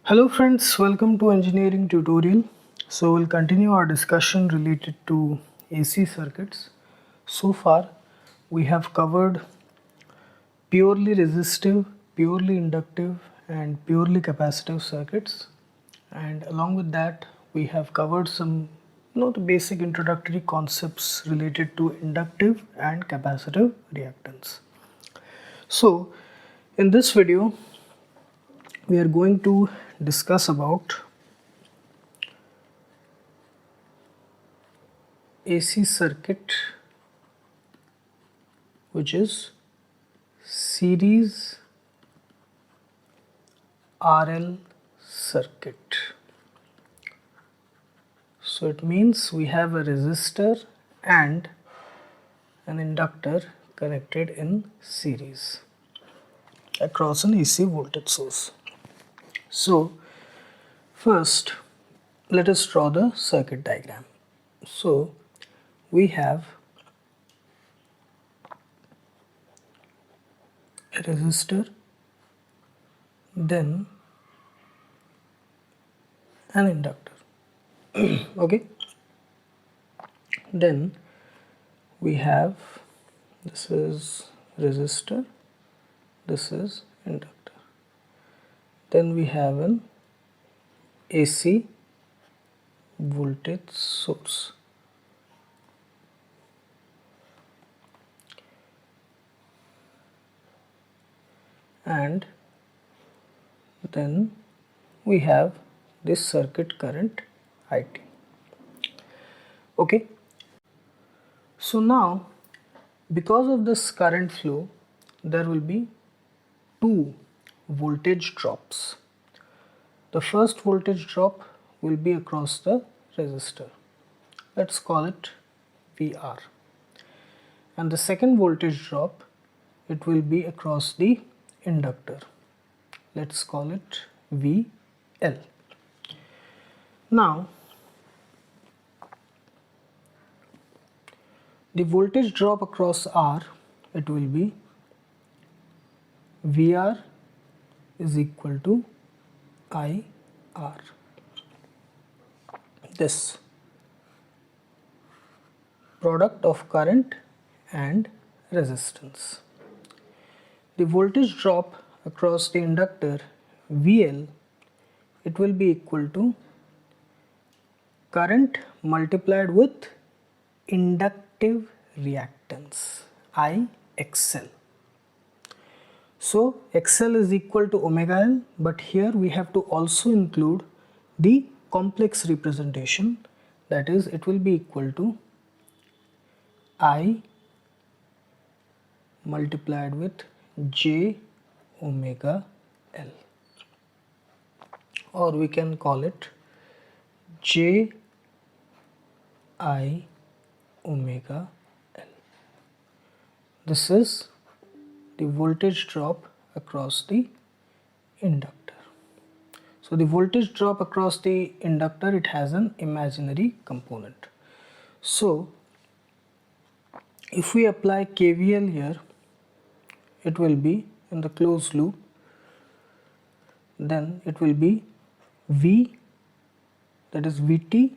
Hello friends, welcome to engineering tutorial. So we'll continue our discussion related to AC circuits. So far we have covered purely resistive, purely inductive and purely capacitive circuits, and along with that we have covered some the basic introductory concepts related to inductive and capacitive reactance. So in this video we are going to discuss about AC circuit, which is series RL circuit. So it means we have a resistor and an inductor connected in series across an AC voltage source. So first let us draw the circuit diagram. So we have a resistor, then an inductor. Okay, then we have, this is resistor, this is inductor, then we have an AC voltage source, and then we have this circuit current IT. Okay, so now because of this current flow there will be two voltage drops. The first voltage drop will be across the resistor, let's call it VR, and the second voltage drop, it will be across the inductor, let's call it VL. Now the voltage drop across R, it will be VR is equal to IR, this product of current and resistance. The voltage drop across the inductor VL, it will be equal to current multiplied with inductive reactance IXL. So XL is equal to omega L, but here we have to also include the complex representation, that is it will be equal to I multiplied with J omega L, or we can call it J I omega L. This is the voltage drop across the inductor. So the voltage drop across the inductor, it has an imaginary component. So if we apply KVL here, it will be in the closed loop, then it will be V, that is VT,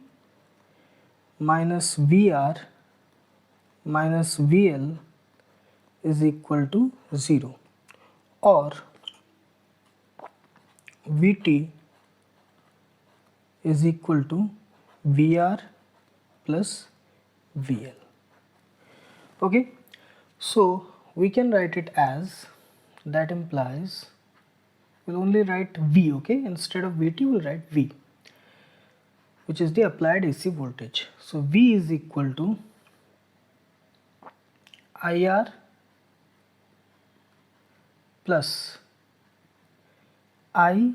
minus VR minus VL is equal to 0, or VT is equal to VR plus VL. Okay, so we can write it as, that implies we'll only write V, okay, instead of VT we'll write V, which is the applied AC voltage. So V is equal to IR plus I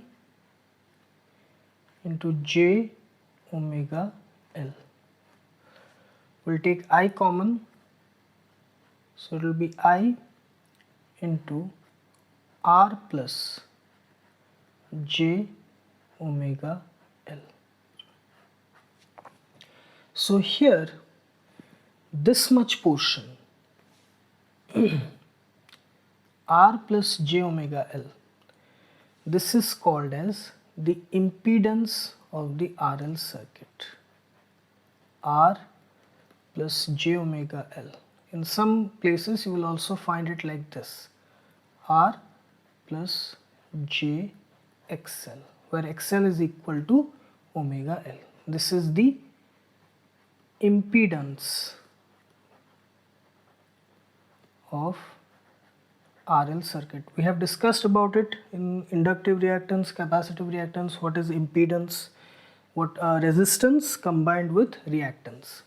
into J omega L. We'll take I common, so it will be I into R plus J omega L. So here this much portion R plus J omega L, this is called as the impedance of the RL circuit, R plus j omega L. In some places you will also find it like this, R plus j XL, where XL is equal to omega L. This is the impedance of RL circuit. We have discussed about it in inductive reactance, capacitive reactance, what is impedance, what resistance combined with reactance.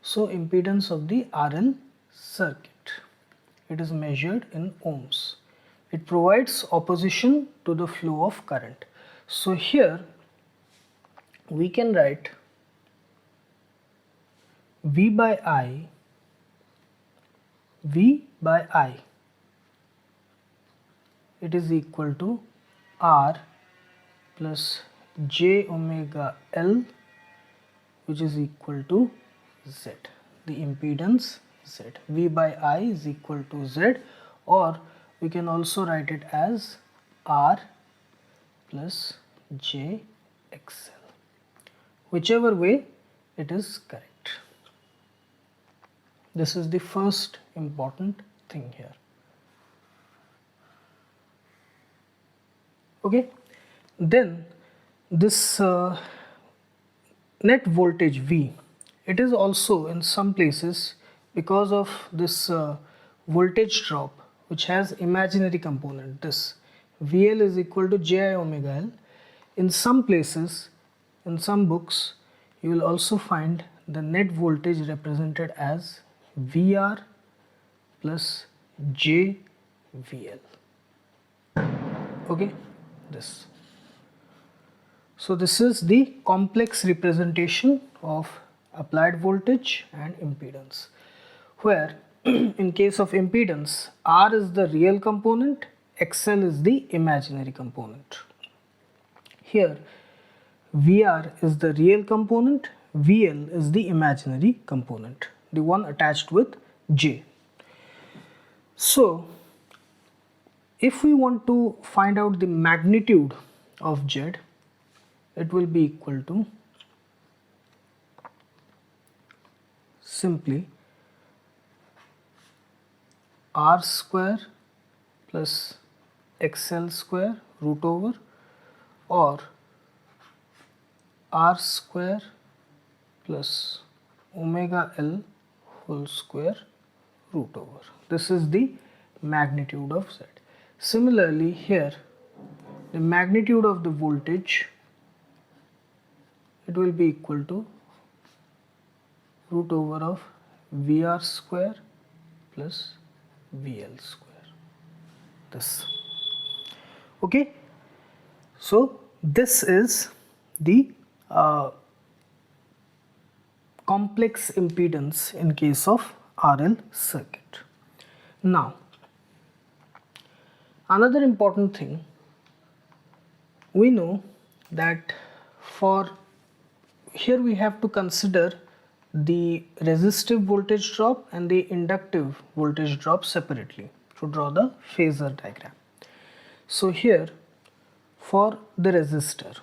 So impedance of the RL circuit, it is measured in ohms. It provides opposition to the flow of current. So here we can write V by I it is equal to R plus j omega L, which is equal to Z, the impedance Z. V by I is equal to Z, or we can also write it as R plus j XL. Whichever way it is correct. This is the first important thing here. Okay, then this net voltage V, it is also in some places, because of this voltage drop which has imaginary component, this VL is equal to Ji omega L. In some places, in some books, you will also find the net voltage represented as VR plus JVL. Okay, this. So this is the complex representation of applied voltage and impedance, where in case of impedance, R is the real component, XL is the imaginary component. Here VR is the real component, VL is the imaginary component, the one attached with J. So if we want to find out the magnitude of Z, it will be equal to simply R square plus XL square root over, or R square plus omega L whole square root over. This is the magnitude of Z. Similarly here, the magnitude of the voltage, it will be equal to root over of VR square plus VL square. This. Okay. So this is the complex impedance in case of RL circuit. Now, another important thing, we know that for here we have to consider the resistive voltage drop and the inductive voltage drop separately to draw the phasor diagram. So here for the resistor,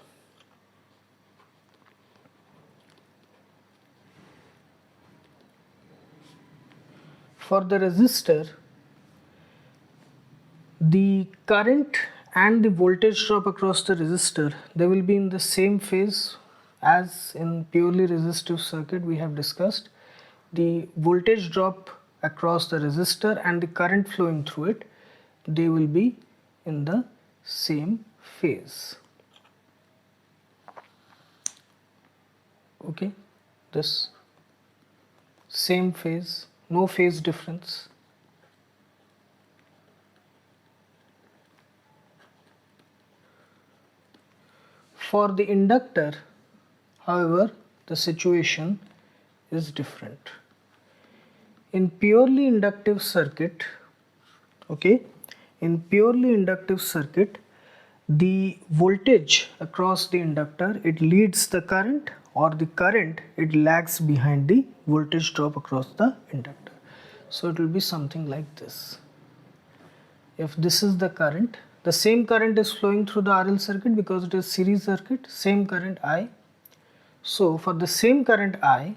the current and the voltage drop across the resistor, they will be in the same phase as in purely resistive circuit we have discussed. The voltage drop across the resistor and the current flowing through it, they will be in the same phase. Okay, this same phase, no phase difference. For the inductor, however, the situation is different. In purely inductive circuit, okay, in purely inductive circuit, the voltage across the inductor, it leads the current, or the current, it lags behind the voltage drop across the inductor. So it will be something like this. If this is the current, The same current is flowing through the RL circuit because it is series circuit, same current I. So for the same current I,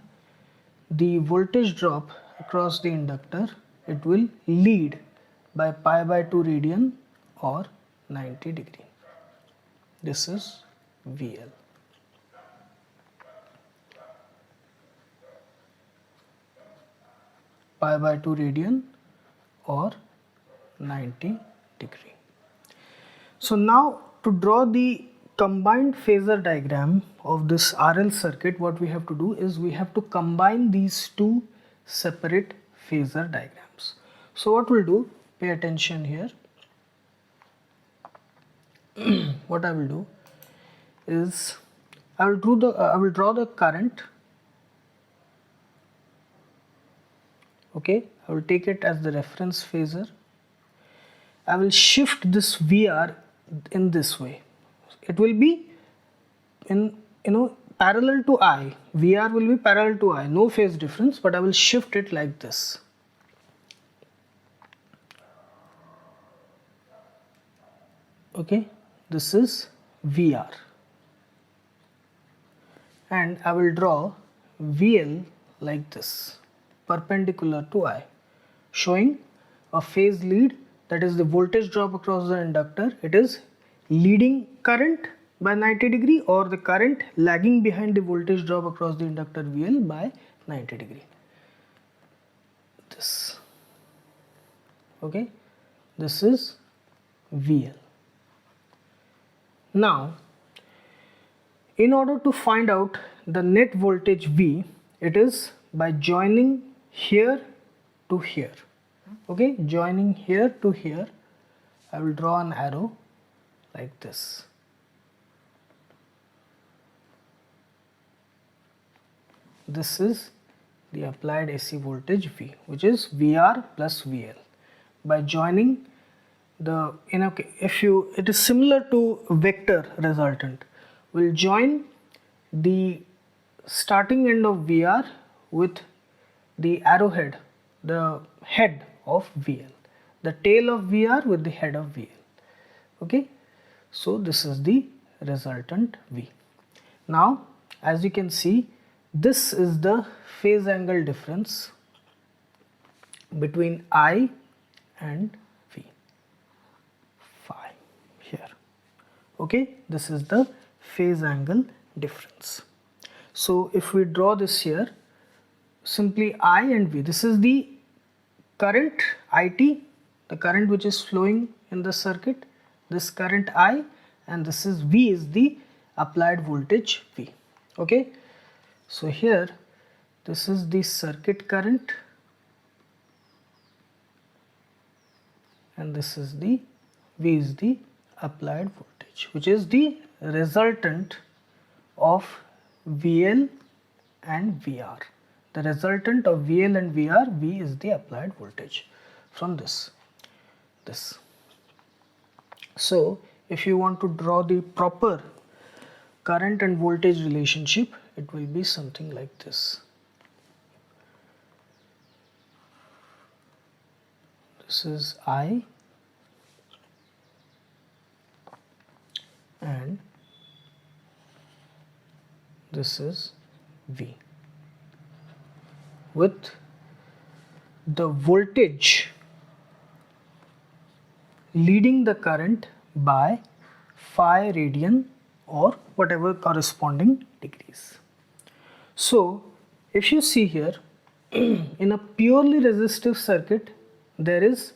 the voltage drop across the inductor, it will lead by pi by 2 radian or 90 degree. This is VL. Pi by 2 radian or 90 degree. So now to draw the combined phasor diagram of this RL circuit, what we have to do is we have to combine these two separate phasor diagrams. So what we'll do, pay attention here. What I will do is I will draw the current. Okay, I will take it as the reference phasor. I will shift this VR in this way. It will be in parallel to I. VR will be parallel to I, no phase difference, but I will shift it like this. Okay, this is VR. And I will draw VL like this, perpendicular to I, showing a phase lead, that is the voltage drop across the inductor. It is leading current by 90 degree or the current lagging behind the voltage drop across the inductor VL by 90 degree. This. Okay, this is VL. Now, in order to find out the net voltage V, it is by joining here to here. Okay, joining here to here, I will draw an arrow like this. This is the applied AC voltage V, which is VR plus VL. By joining the, it is similar to vector resultant. We'll join the starting end of VR with the arrowhead, the head of VL, the tail of VR with the head of VL. Okay, so this is the resultant V. Now, as you can see, this is the phase angle difference between I and V, phi here. Okay, this is the phase angle difference. So if we draw this here, simply I and V, this is the current IT, the current which is flowing in the circuit, this current I, and this is V is the applied voltage V. Okay, so here this is the circuit current and this is the V is the applied voltage, which is the resultant of VL and VR. The resultant of VL and VR, V is the applied voltage from this. So if you want to draw the proper current and voltage relationship, it will be something like this. This is I and this is V, with the voltage leading the current by phi radian or whatever corresponding degrees. So if you see here, in a purely resistive circuit, there is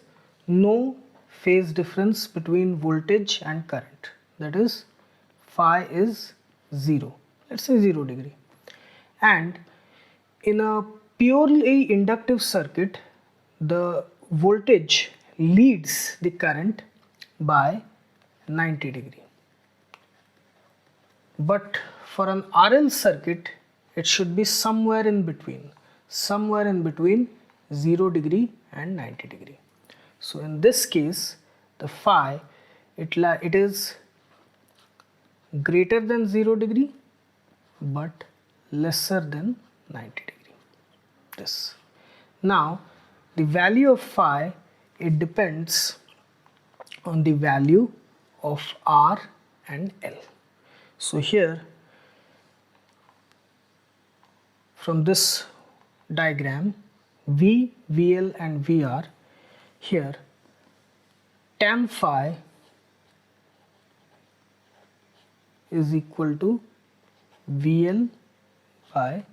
no phase difference between voltage and current, that is phi is 0, let's say 0 degree. And in a purely inductive circuit, the voltage leads the current by 90 degree. But for an RL circuit, it should be somewhere in between 0 degree and 90 degree. So in this case, the phi, it is greater than 0 degree but lesser than 90 degree. This. Now the value of phi, it depends on the value of R and L. So here from this diagram, V, VL and VR, here tan phi is equal to VL by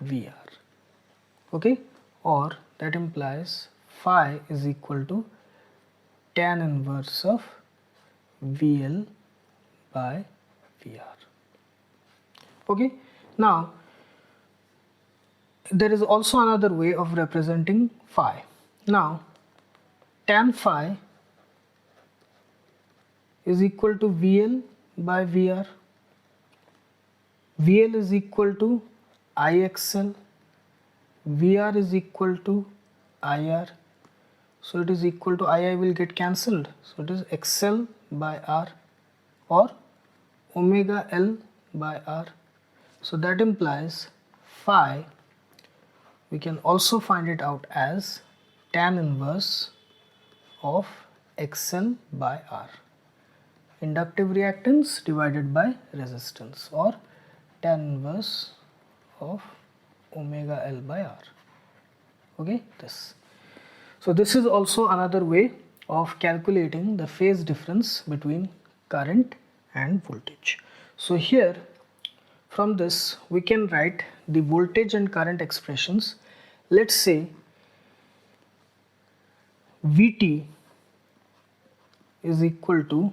VR, okay, or that implies phi is equal to tan inverse of VL by VR. Okay, now there is also another way of representing phi. Now tan phi is equal to VL by VR. VL is equal to IXL. VR is equal to IR. So it is equal to II will get cancelled. So it is XL by R or omega L by R. So that implies phi, we can also find it out as tan inverse of XL by R. Inductive reactance divided by resistance, or tan inverse of omega L by R. Okay, this. So this is also another way of calculating the phase difference between current and voltage. So here from this we can write the voltage and current expressions. Let's say Vt is equal to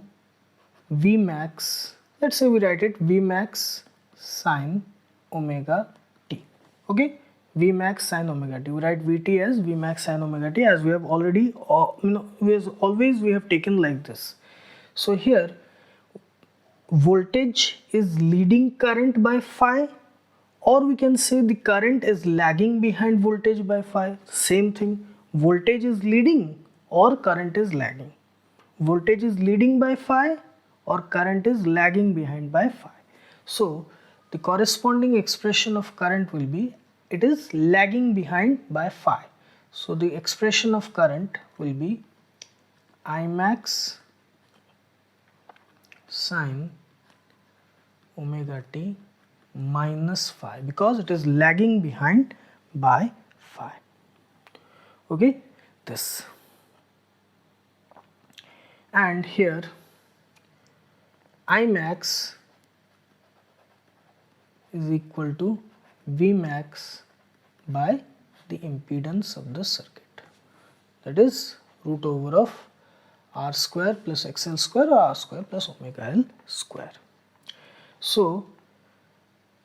Vmax, let's say we write it Vmax sine omega t. Okay, Vmax sine omega t. We write Vt as Vmax sine omega t, as we have already, we have taken like this. So here voltage is leading current by phi, or we can say the current is lagging behind voltage by phi. Same thing, voltage is leading or current is lagging. Voltage is leading by phi or current is lagging behind by phi. So the corresponding expression of current will be, it is lagging behind by phi. So the expression of current will be Imax sine omega t minus phi, because it is lagging behind by phi. Okay, this. And here Imax is equal to Vmax by the impedance of the circuit, that is root over of R square plus XL square or R square plus omega L square. So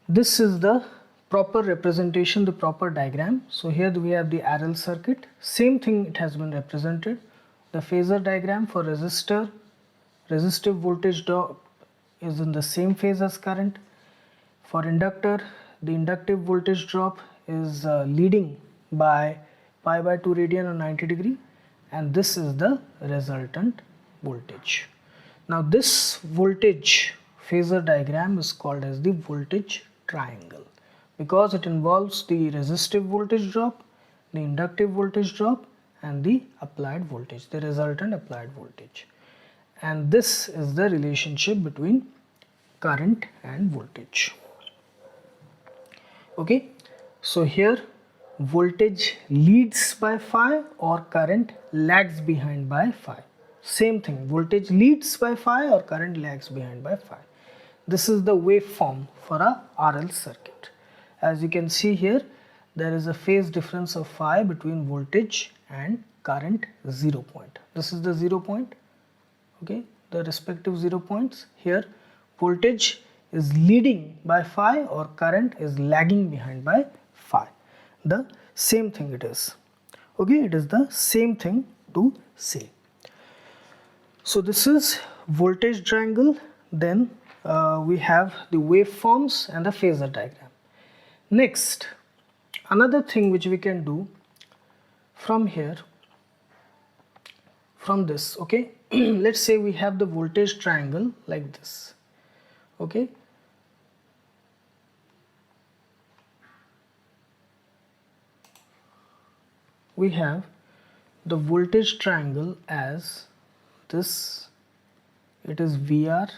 this is the proper representation, the proper diagram. So here we have the RL circuit, same thing it has been represented. The phasor diagram for resistor, resistive voltage drop is in the same phase as current. For inductor, the inductive voltage drop is leading by pi by 2 radian or 90 degree, and this is the resultant voltage. Now this voltage phasor diagram is called as the voltage triangle, because it involves the resistive voltage drop, the inductive voltage drop and the applied voltage, the resultant applied voltage. And this is the relationship between current and voltage. Okay, so here voltage leads by phi or current lags behind by phi. Same thing, voltage leads by phi or current lags behind by phi. This is the waveform for a RL circuit. As you can see here, there is a phase difference of phi between voltage and current 0 point. This is the 0 point, okay, the respective 0 points. Here voltage is leading by phi or current is lagging behind by phi. The same thing it is, okay, it is the same thing to say. So this is voltage triangle. Then we have the waveforms and the phasor diagram. Next, another thing which we can do from here, from this, okay, let's say we have the voltage triangle like this, okay, we have the voltage triangle as this, it is VR,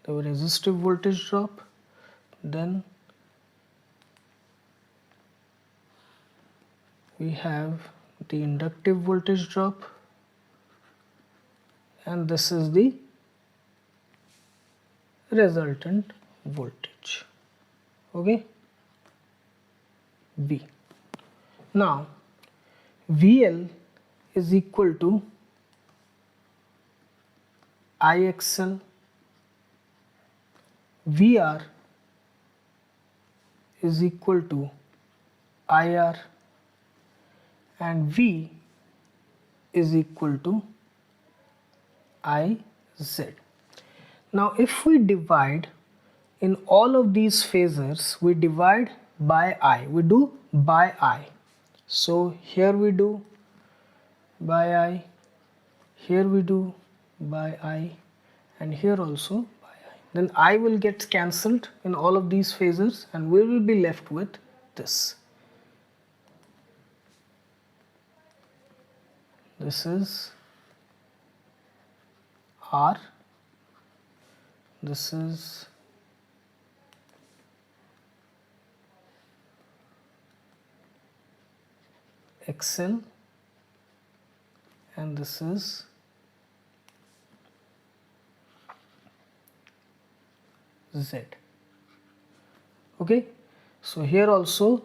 the resistive voltage drop, then we have the inductive voltage drop, and this is the resultant voltage, okay, V. Now VL is equal to IXL, VR is equal to IR, and V is equal to IZ. Now if we divide in all of these phasors, we divide by I, we do by I. So here we do by I, here we do by I, and here also by I. Then I will get cancelled in all of these phasors, and we will be left with this. This is R, this is XL, and this is Z. Okay, so here also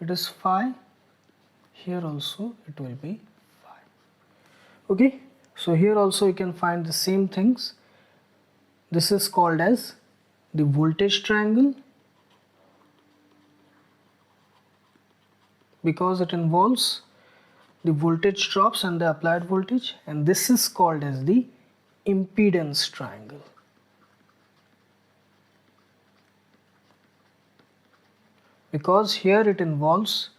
it is phi, here also it will be phi. Okay, so here also you can find the same things. This is called as the voltage triangle because it involves the voltage drops and the applied voltage, and this is called as the impedance triangle. Because here it involves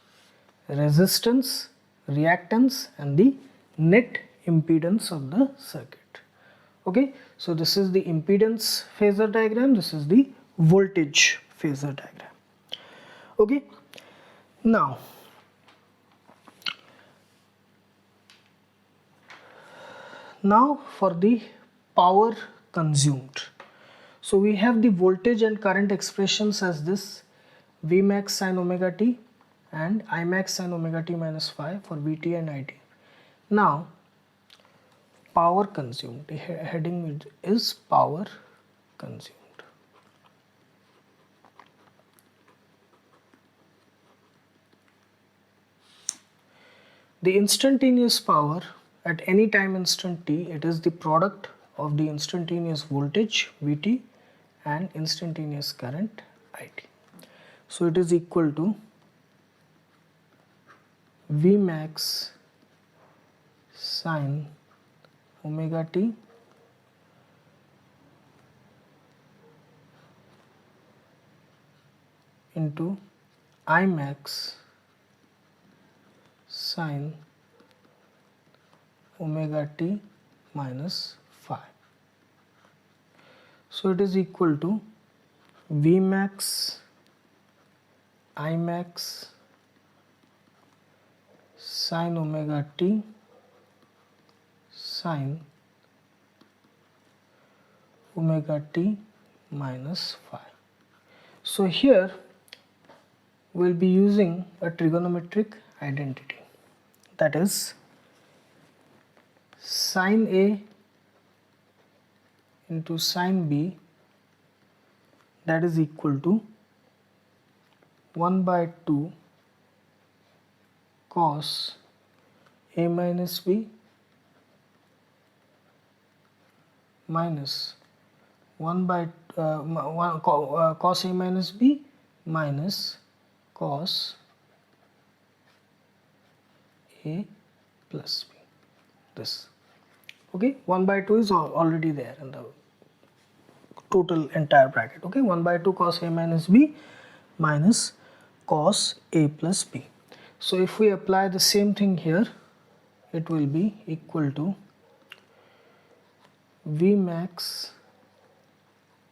resistance, reactance, and the net impedance of the circuit. Okay, so this is the impedance phasor diagram, this is the voltage phasor diagram. Okay, now for the power consumed. So we have the voltage and current expressions as this: Vmax sin omega t and Imax sin omega t minus phi for Vt and It. Now power consumed, the heading is power consumed. The instantaneous power at any time instant t, it is the product of the instantaneous voltage Vt and instantaneous current It. So it is equal to Vmax sin omega t into Imax sin omega t minus phi. So it is equal to Vmax Imax sin omega t sin omega t minus phi. So here we will be using a trigonometric identity, that is sin A into sin B, that is equal to 1 by 2 cos A minus B minus 1 by cos A minus B minus cos A plus B. This, okay, 1 by 2 is already there in the total entire bracket. Okay, 1 by 2 cos A minus B minus cos A plus B. So if we apply the same thing here, it will be equal to Vmax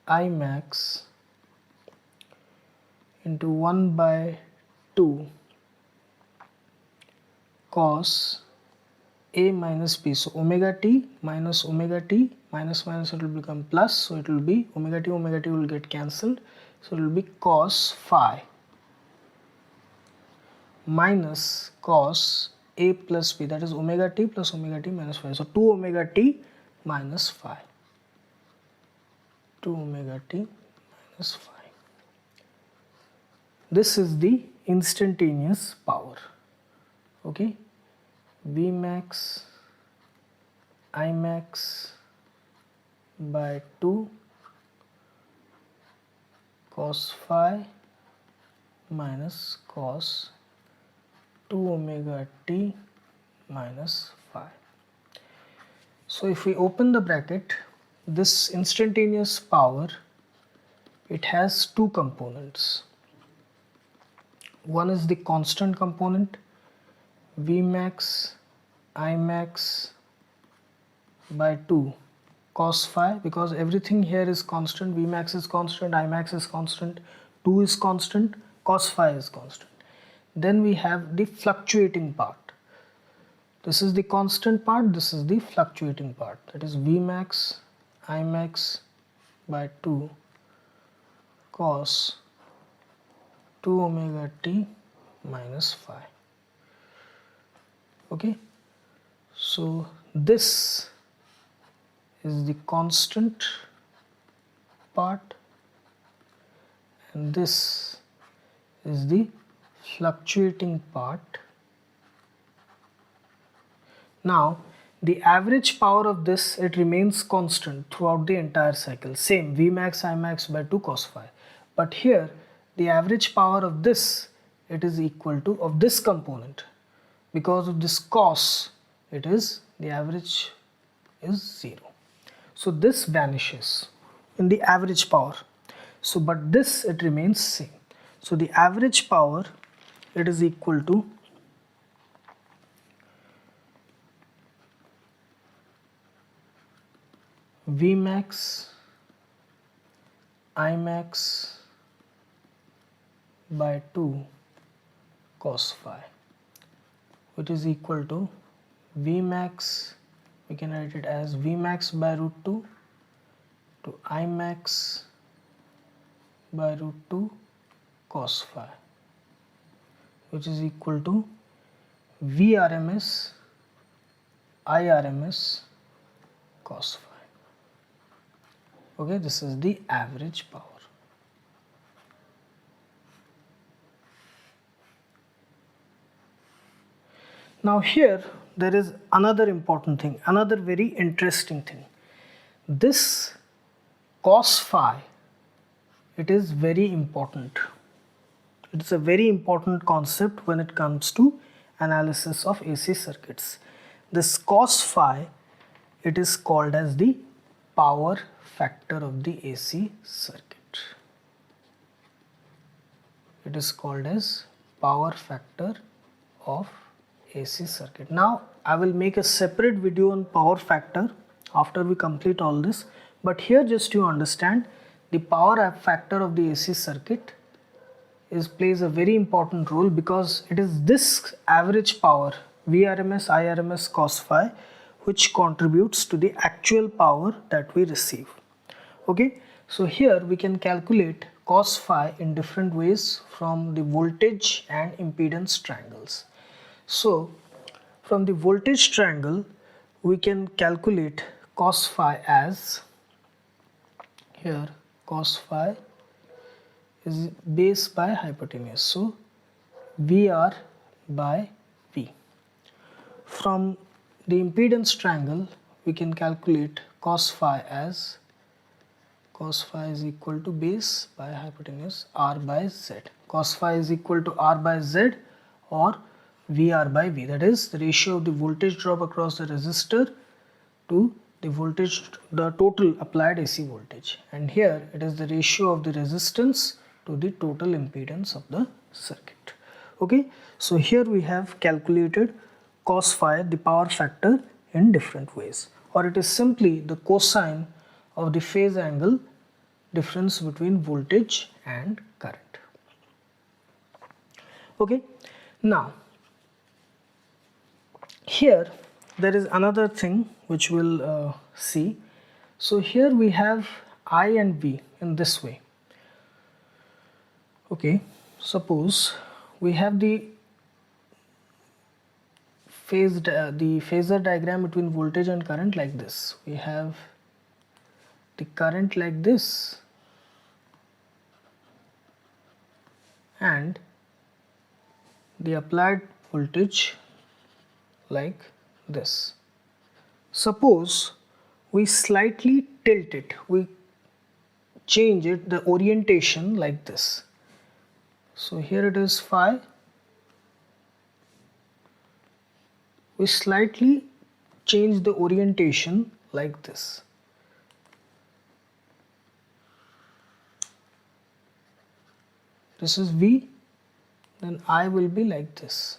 Imax into 1 by 2 cos A minus B. So omega t minus minus it will become plus, so it will be omega t will get cancelled, so it will be cos phi minus cos A plus B, that is omega t plus omega t minus phi. So 2 omega t minus phi. 2 omega t minus phi. This is the instantaneous power. Okay, Vmax Imax by 2 cos phi minus cos 2 omega t minus phi. So if we open the bracket, this instantaneous power, it has two components. One is the constant component, Vmax Imax by 2 cos phi, because everything here is constant. Vmax is constant, Imax is constant, 2 is constant, cos phi is constant. Then we have the fluctuating part. This is the constant part, this is the fluctuating part, that is Vmax Imax by 2 cos 2 omega t minus phi. Okay, so this is the constant part and this is the fluctuating part. Now the average power of this, it remains constant throughout the entire cycle, same Vmax Imax by 2 cos phi, but here the average power of this, it is equal to of this component, because of this cos, it is the average is 0. So this vanishes in the average power. So but this, it remains same. So the average power, it is equal to Vmax Imax by 2 cos phi, which is equal to Vmax, we can write it as Vmax by root 2 to Imax by root 2 cos phi, which is equal to Vrms Irms cos phi. Okay, this is the average power. Now here there is another important thing, another very interesting thing. This cos phi, it is very important. It is a very important concept when it comes to analysis of AC circuits. This cos phi, it is called as the power factor of the AC circuit. It is called as power factor of AC circuit. Now I will make a separate video on power factor after we complete all this, but here just to understand, the power factor of the AC circuit plays a very important role, because it is this average power Vrms Irms cos phi which contributes to the actual power that we receive. Okay, so here we can calculate cos phi in different ways from the voltage and impedance triangles. So from the voltage triangle, we can calculate cos phi as, here cos phi is base by hypotenuse, so VR by V. From the impedance triangle, we can calculate cos phi as, cos phi is equal to base by hypotenuse R by Z. Cos phi is equal to R by Z or VR by V, that is the ratio of the voltage drop across the resistor to the voltage, the total applied AC voltage, and here it is the ratio of the resistance to the total impedance of the circuit. Okay, so here we have calculated cos phi, the power factor, in different ways, or it is simply the cosine of the phase angle difference between voltage and current. Okay, now here there is another thing which we'll see. So here we have I and V in this way. Okay, suppose we have the phasor diagram between voltage and current like this. We have the current like this and the applied voltage like this. Suppose we slightly tilt it, we change it, the orientation like this. So here it is phi. We slightly change the orientation like this. This is V, then I will be like this.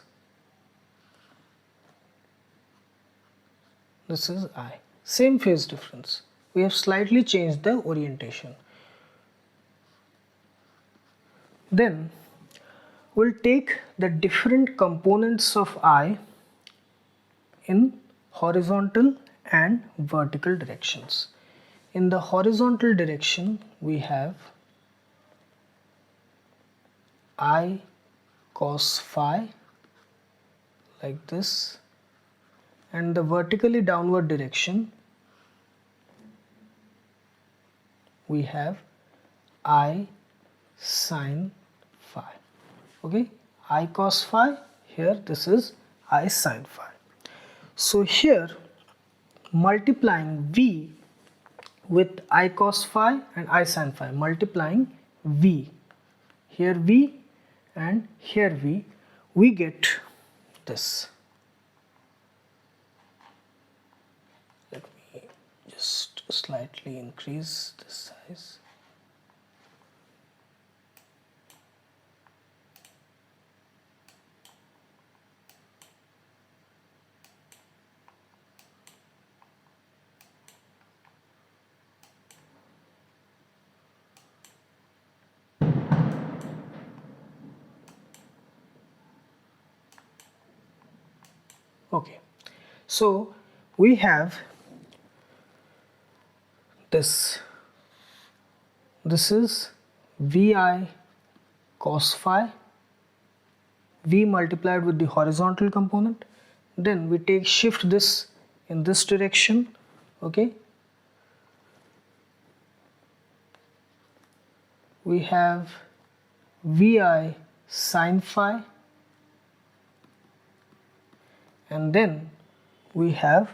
This is I. Same phase difference. We have slightly changed the orientation. Then we'll take the different components of I in horizontal and vertical directions. In the horizontal direction, we have I cos phi like this, and the vertically downward direction we have I sin phi. Okay, I cos phi, here this is I sin phi. So here multiplying V with I cos phi and I sin phi, multiplying V, here V and here V, we get this. Let me just slightly increase this size. Okay, so we have this. This is Vi cos phi, V multiplied with the horizontal component. Then we take shift this in this direction. Okay, we have Vi sin phi, and then we have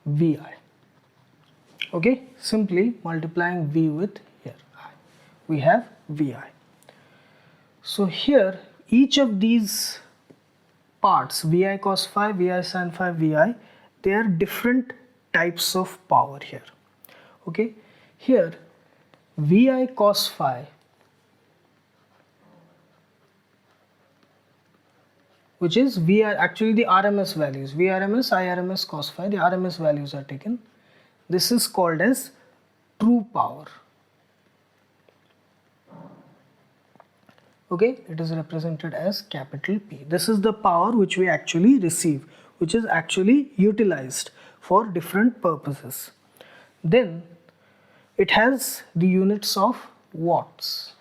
Vi. Okay, simply multiplying V with here I, we have Vi. So here each of these parts, Vi cos phi, Vi sin phi, Vi, they are different types of power here. Okay, here Vi cos phi, which is V are actually the RMS values, Vrms, Irms, cos phi, the RMS values are taken. This is called as true power. Okay, it is represented as capital P. This is the power which we actually receive, which is actually utilized for different purposes. Then it has the units of watts.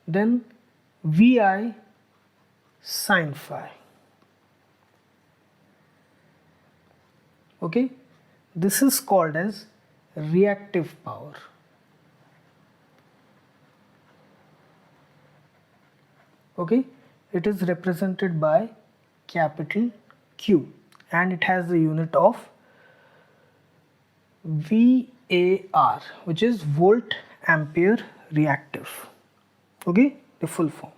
Then Vi sin phi. Okay, this is called as reactive power. Okay, it is represented by capital Q and it has the unit of VAR, which is volt ampere reactive. Okay, the full form.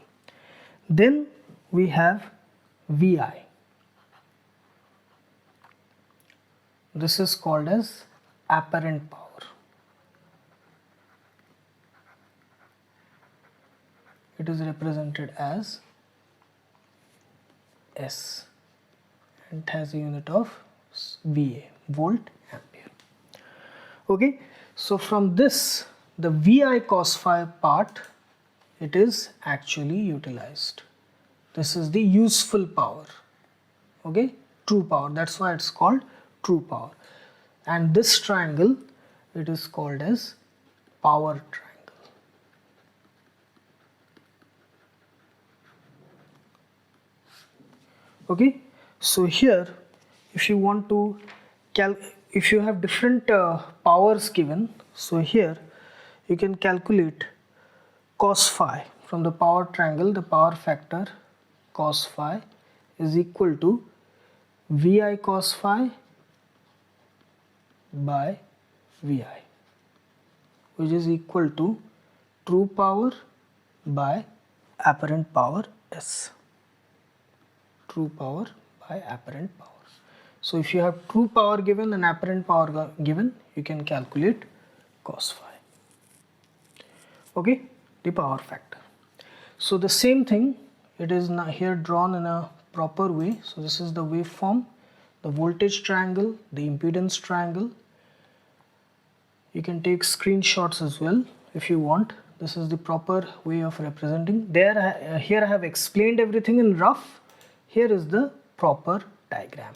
Then we have Vi. This is called as apparent power. It is represented as S and it has a unit of VA, volt ampere. Okay, so from this, the Vi cos phi part, it is actually utilized. This is the useful power. Okay, true power. That's why it's called true power. And this triangle, it is called as power triangle. Okay, so here if you want to if you have different powers given, so here you can calculate cos phi from the power triangle. The power factor cos phi is equal to Vi cos phi by Vi, which is equal to true power by apparent power S. True power by apparent power. So if you have true power given and apparent power given, you can calculate cos phi. Okay, the power factor. So the same thing, it is now here drawn in a proper way. So this is the waveform, the voltage triangle, the impedance triangle. You can take screenshots as well if you want. This is the proper way of representing. Here I have explained everything in rough. Here is the proper diagram.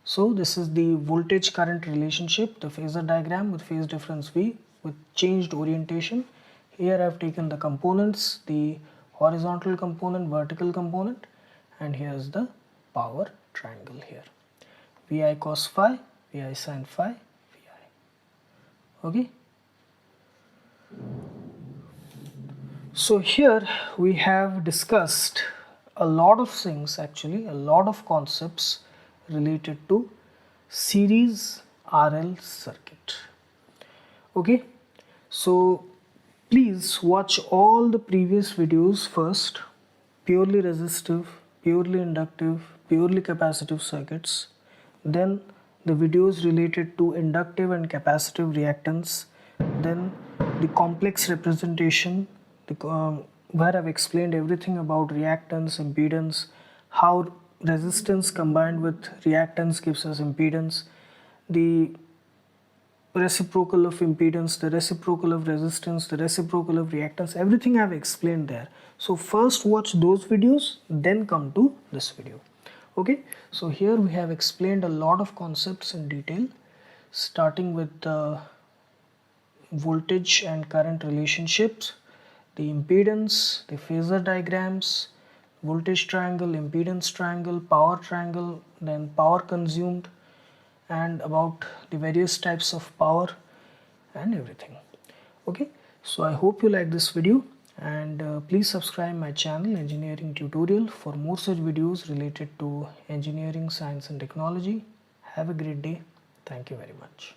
So this is the voltage current relationship, the phasor diagram with phase difference V with changed orientation. Here I have taken the components, the horizontal component, vertical component, and here is the power triangle here. Vi cos phi, Vi sin phi, Vi. Okay. So here we have discussed a lot of things, actually a lot of concepts related to series RL circuit. Okay, so please watch all the previous videos first, purely resistive, purely inductive, purely capacitive circuits, then the videos related to inductive and capacitive reactance, then the complex representation, where I've explained everything about reactance, impedance, how resistance combined with reactance gives us impedance, the reciprocal of impedance, the reciprocal of resistance, the reciprocal of reactance, everything I've explained there. So first watch those videos, then come to this video. Okay, so here we have explained a lot of concepts in detail, starting with the voltage and current relationships, the impedance, the phasor diagrams, voltage triangle, impedance triangle, power triangle, then power consumed, and about the various types of power and everything. Okay, so I hope you like this video, and please subscribe my channel Engineering Tutorial for more such videos related to engineering, science and technology. Have a great day. Thank you very much.